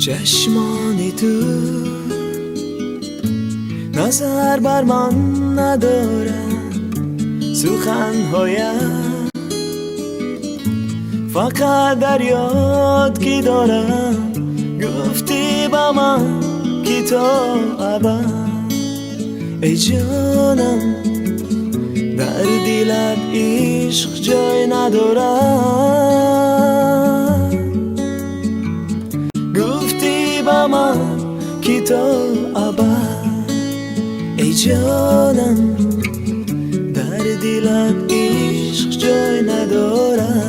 چشمانی تو نظر بر من ندارم، سخنهایم فقط در یاد کی دارم. گفتی با من که تا ابد ای جانم، در دلت عشق جای ندارم. گفتی با من که تا ابد ای جانم، در دلت عشق جای ندارم.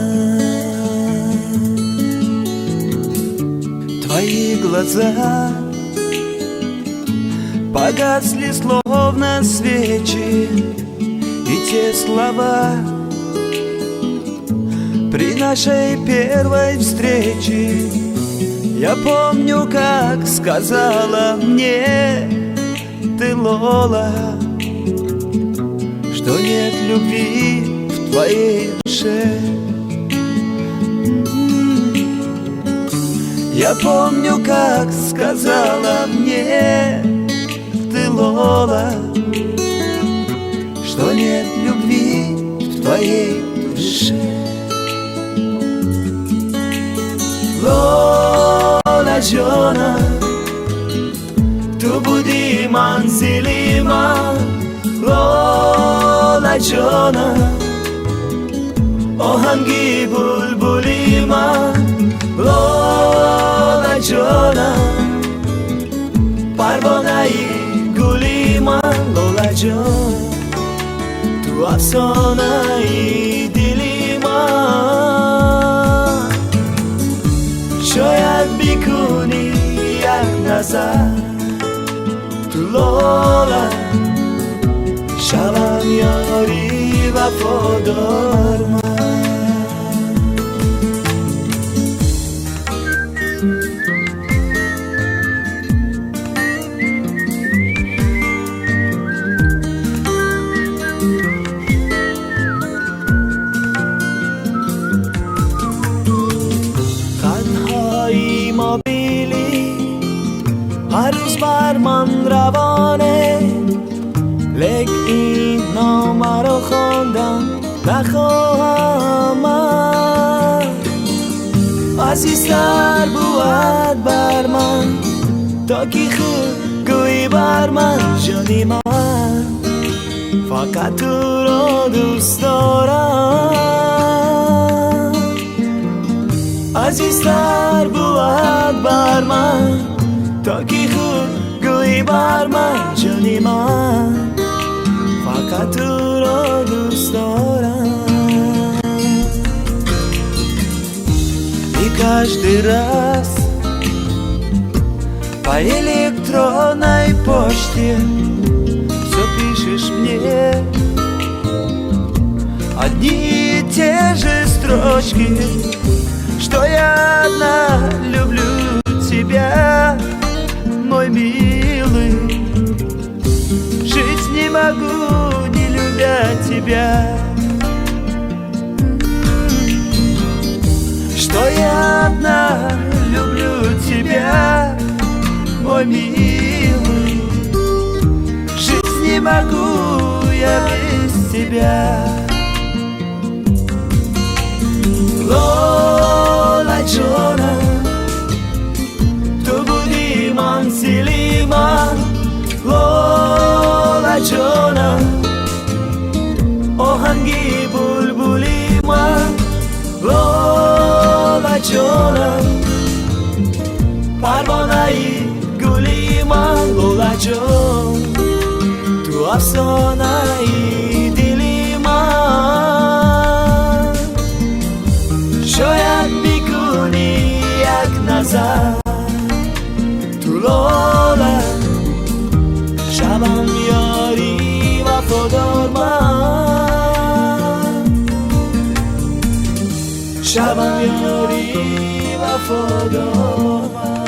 Твои глаза погасли словно свечи, и те слова при нашей первой встрече. Я помню, как сказала мне ты, Лола, что нет любви в твоей душе. Я помню, как сказала мне ты, Лола, что нет любви в твоей душе. Лола جانا تو بودی منزلی من. لولا جانا آهنگی بلبلی من. لولا جانا پروانه گلی من. لولا جان تو افسانه دلی من. شاید بکنی یک نظر تو لولا، شوم یاری وفادار من. خطهای موبیلی هر روز بر من روانه، لیک این نامه رو خواندم نخواهم من. عزیزتر بود بر من تا که خود گویی بر من. جانی من فقط تو رو دوست دارم. عزیزتر بود بر من تا که خود گویی بر من. جانی من فقط تو رو دوست دارم. И каждый раз по электронной почте все пишешь мне одни и те же строчки, что я одна люблю тебя, мой милый. Жить не могу, не любя тебя. Что я одна люблю тебя, мой милый. Жить не могу я без тебя. Лола جانا تو بودی منزلی من. لولا جانا آهنگی بلبلی من. لولا جانا پروانه گلی من. لولا جان تو افسانه دلی من. شاید بکنی یک نظر تو لولا، شوم یاری وفادار من. شوم یاری وفادار من.